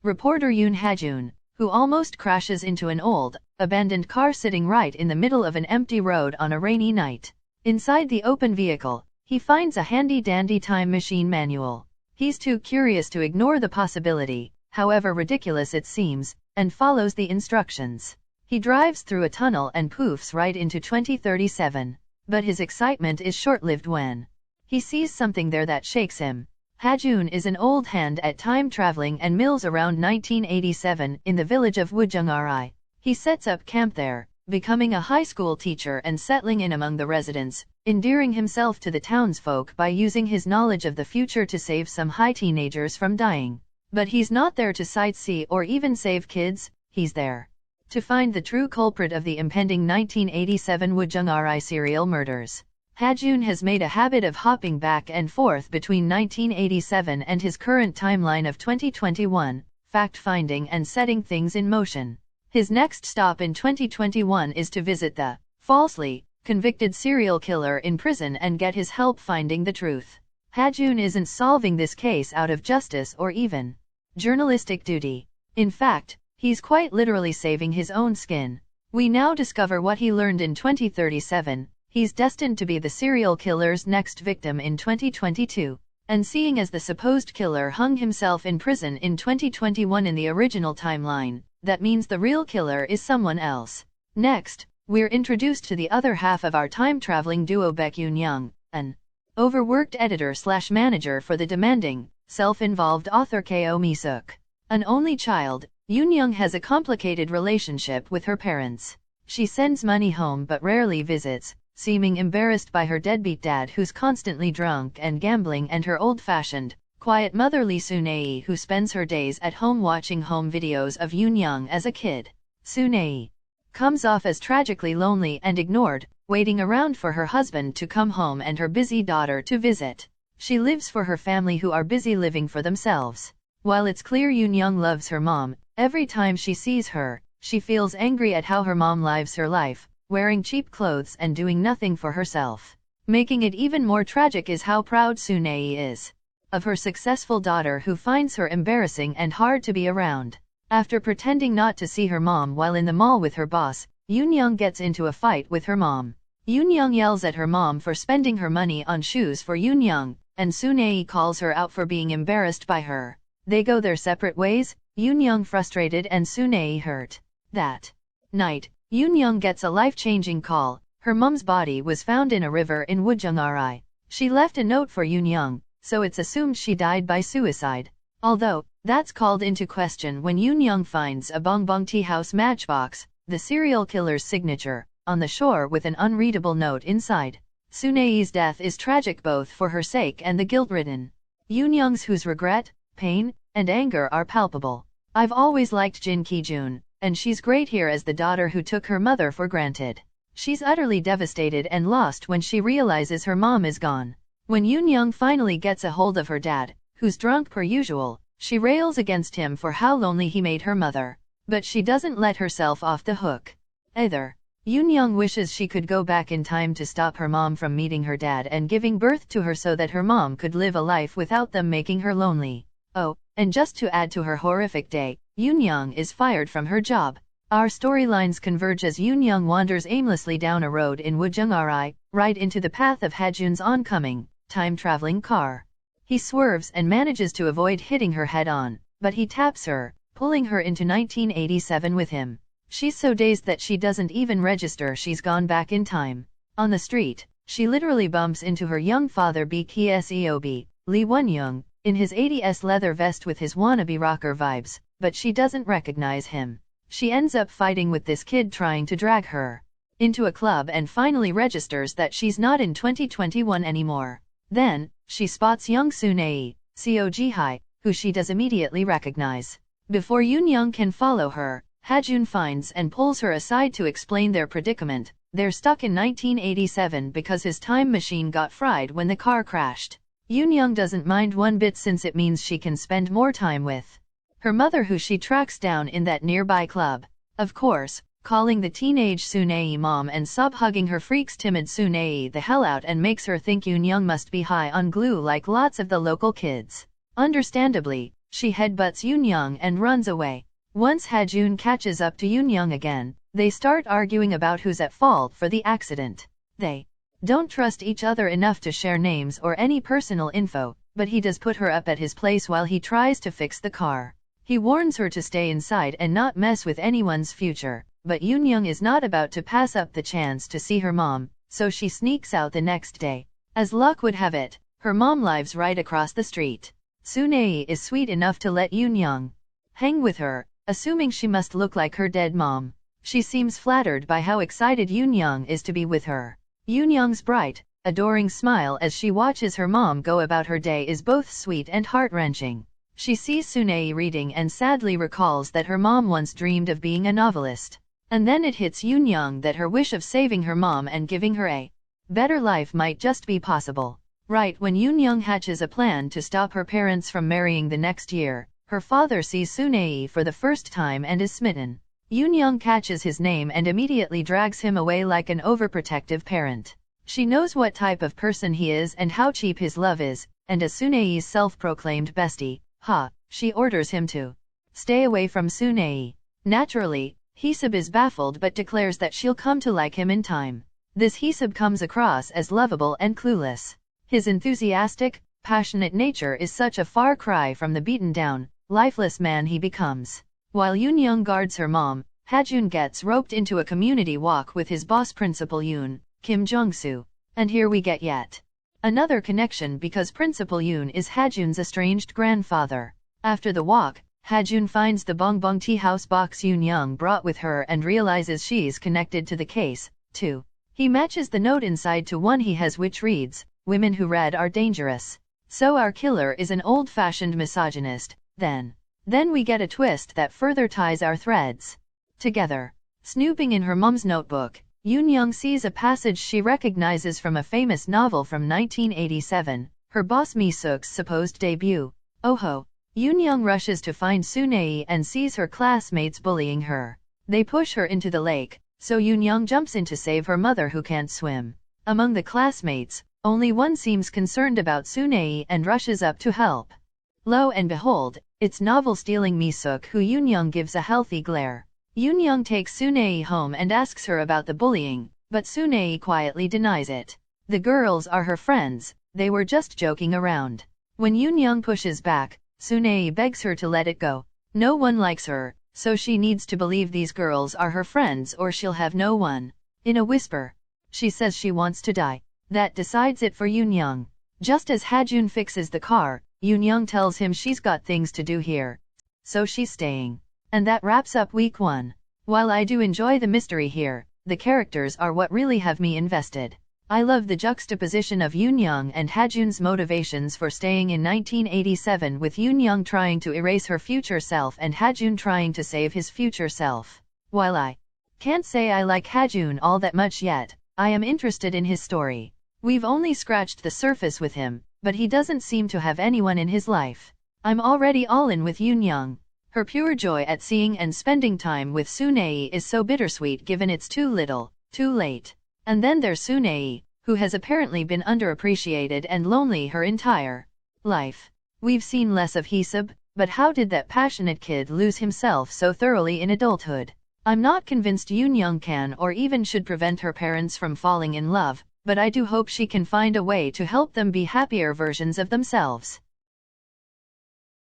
reporter Yoon Ha-jun, who almost crashes into an old, abandoned car sitting right in the middle of an empty road on a rainy night. Inside the open vehicle, he finds a handy-dandy time machine manual. He's too curious to ignore the possibility, however ridiculous it seems, and follows the instructions. He drives through a tunnel and poofs right into 2037. But his excitement is short-lived when he sees something there that shakes him. Ha-jun is an old hand at time traveling and mills around 1987 in the village of Wojungari. He sets up camp there, becoming a high school teacher and settling in among the residents, endearing himself to the townsfolk by using his knowledge of the future to save some high teenagers from dying. But he's not there to sightsee or even save kids, he's there to find the true culprit of the impending 1987 Wojungari serial murders. Ha-jun has made a habit of hopping back and forth between 1987 and his current timeline of 2021, fact-finding and setting things in motion. His next stop in 2021 is to visit the falsely convicted serial killer in prison and get his help finding the truth. Ha-jun isn't solving this case out of justice or even journalistic duty. In fact, he's quite literally saving his own skin. We now discover what he learned in 2037. He's destined to be the serial killer's next victim in 2022, and seeing as the supposed killer hung himself in prison in 2021 in the original timeline, that means the real killer is someone else. Next, we're introduced to the other half of our time-traveling duo Baek Yoon-young, an overworked editor/manager for the demanding, self-involved author Ko Mi-suk. An only child, Yoon-young has a complicated relationship with her parents. She sends money home but rarely visits, seeming embarrassed by her deadbeat dad who's constantly drunk and gambling and her old-fashioned, quiet mother Lee Soo-nae who spends her days at home watching home videos of Yoon-young as a kid. Soo-nae comes off as tragically lonely and ignored, waiting around for her husband to come home and her busy daughter to visit. She lives for her family who are busy living for themselves. While it's clear Yoon-young loves her mom, every time she sees her, she feels angry at how her mom lives her life, wearing cheap clothes and doing nothing for herself. Making it even more tragic is how proud Soo-nae is of her successful daughter who finds her embarrassing and hard to be around. After pretending not to see her mom while in the mall with her boss, Yoon-young gets into a fight with her mom. Yoon-young yells at her mom for spending her money on shoes for Yoon-young, and Soo-nae calls her out for being embarrassed by her. They go their separate ways, Yoon-young frustrated and Soo-nae hurt. That night, Yoon-young gets a life-changing call. Her mom's body was found in a river in Wojungari. She left a note for Yoon-young, so it's assumed she died by suicide. Although, that's called into question when Yoon-young finds a Bongbong tea house matchbox, the serial killer's signature, on the shore with an unreadable note inside. Soo-nae's death is tragic both for her sake and the guilt-ridden Yoon-young's whose regret, pain, and anger are palpable. I've always liked Jin Ki-jun, and she's great here as the daughter who took her mother for granted. She's utterly devastated and lost when she realizes her mom is gone. When Yoon-young finally gets a hold of her dad, who's drunk per usual, she rails against him for how lonely he made her mother. But she doesn't let herself off the hook either. Yoon-young wishes she could go back in time to stop her mom from meeting her dad and giving birth to her so that her mom could live a life without them making her lonely. Oh, and just to add to her horrific day, Yoon-young is fired from her job. Our storylines converge as Yoon-young wanders aimlessly down a road in Wojungari, right into the path of Ha-jun's oncoming, time-traveling car. He swerves and manages to avoid hitting her head-on, but he taps her, pulling her into 1987 with him. She's so dazed that she doesn't even register she's gone back in time. On the street, she literally bumps into her young father BKSEOB, Lee Won-young, in his 80s leather vest with his wannabe rocker vibes, but she doesn't recognize him. She ends up fighting with this kid trying to drag her into a club and finally registers that she's not in 2021 anymore. Then, she spots young Soo-nae, Seo Ji-hye, who she does immediately recognize. Before Yoon-young can follow her, Ha-jun finds and pulls her aside to explain their predicament. They're stuck in 1987 because his time machine got fried when the car crashed. Yoon-young doesn't mind one bit since it means she can spend more time with her mother who she tracks down in that nearby club. Of course, calling the teenage Soo-nae mom and sob-hugging her freaks timid Soo-nae the hell out and makes her think Yoon-young must be high on glue like lots of the local kids. Understandably, She headbutts Yoon-young and runs away. Once Ha-jun catches up to Yoon-young again, they start arguing about who's at fault for the accident. They don't trust each other enough to share names or any personal info, but he does put her up at his place while he tries to fix the car. He warns her to stay inside and not mess with anyone's future, but Yoon-young is not about to pass up the chance to see her mom, so she sneaks out the next day. As luck would have it, her mom lives right across the street. Sune is sweet enough to let Yoon-young hang with her, assuming she must look like her dead mom. She seems flattered by how excited Yoon-young is to be with her. Yoon-young's bright, adoring smile as she watches her mom go about her day is both sweet and heart-wrenching. She sees Sune reading and sadly recalls that her mom once dreamed of being a novelist. And then it hits Yoon-young that her wish of saving her mom and giving her a better life might just be possible. Right when Yoon-young hatches a plan to stop her parents from marrying the next year, her father sees Sune for the first time and is smitten. Yoon-young catches his name and immediately drags him away like an overprotective parent. She knows what type of person he is and how cheap his love is, and as Sune's self-proclaimed bestie, she orders him to stay away from Sune. Naturally, Haesub is baffled but declares that she'll come to like him in time. This Haesub comes across as lovable and clueless. His enthusiastic, passionate nature is such a far cry from the beaten-down, lifeless man he becomes. While Yoon-young guards her mom, Ha-jun gets roped into a community walk with his boss Principal Yoon, Kim Jong-soo. And here we get yet another connection because Principal Yoon is Ha-jun's estranged grandfather. After the walk, Ha-jun finds the bongbong tea house box Yoon-young brought with her and realizes she's connected to the case, too. He matches the note inside to one he has which reads, "Women who read are dangerous. So our killer is an old-fashioned misogynist." Then we get a twist that further ties our threads together. Snooping in her mom's notebook, Yoon-young sees a passage she recognizes from a famous novel from 1987, her boss Mi-suk's supposed debut. Oh-ho! Yoon-young rushes to find Sune and sees her classmates bullying her. They push her into the lake, so Yoon-young jumps in to save her mother who can't swim. Among the classmates, only one seems concerned about Sune and rushes up to help. Lo and behold, it's novel-stealing Mi-suk who Yoon-young gives a healthy glare. Yoon-young takes Sune home and asks her about the bullying, but Sune quietly denies it. The girls are her friends, they were just joking around. When Yoon-young pushes back, Sune begs her to let it go. No one likes her, so she needs to believe these girls are her friends or she'll have no one. In a whisper, she says she wants to die. That decides it for Yoon-young. Just as Ha-jun fixes the car, Yoon-young tells him she's got things to do here, so she's staying. And that wraps up week 1. While I do enjoy the mystery here, the characters are what really have me invested. I love the juxtaposition of Yoon-young and Ha-jun's motivations for staying in 1987 with Yoon-young trying to erase her future self and Ha-jun trying to save his future self. While I can't say I like Ha-jun all that much yet, I am interested in his story. We've only scratched the surface with him, but he doesn't seem to have anyone in his life. I'm already all in with Yoon-young. Her pure joy at seeing and spending time with Sune is so bittersweet given it's too little, too late. And then there's Sune, who has apparently been underappreciated and lonely her entire life. We've seen less of Haesub, but how did that passionate kid lose himself so thoroughly in adulthood? I'm not convinced Yoon-young can or even should prevent her parents from falling in love, but I do hope she can find a way to help them be happier versions of themselves.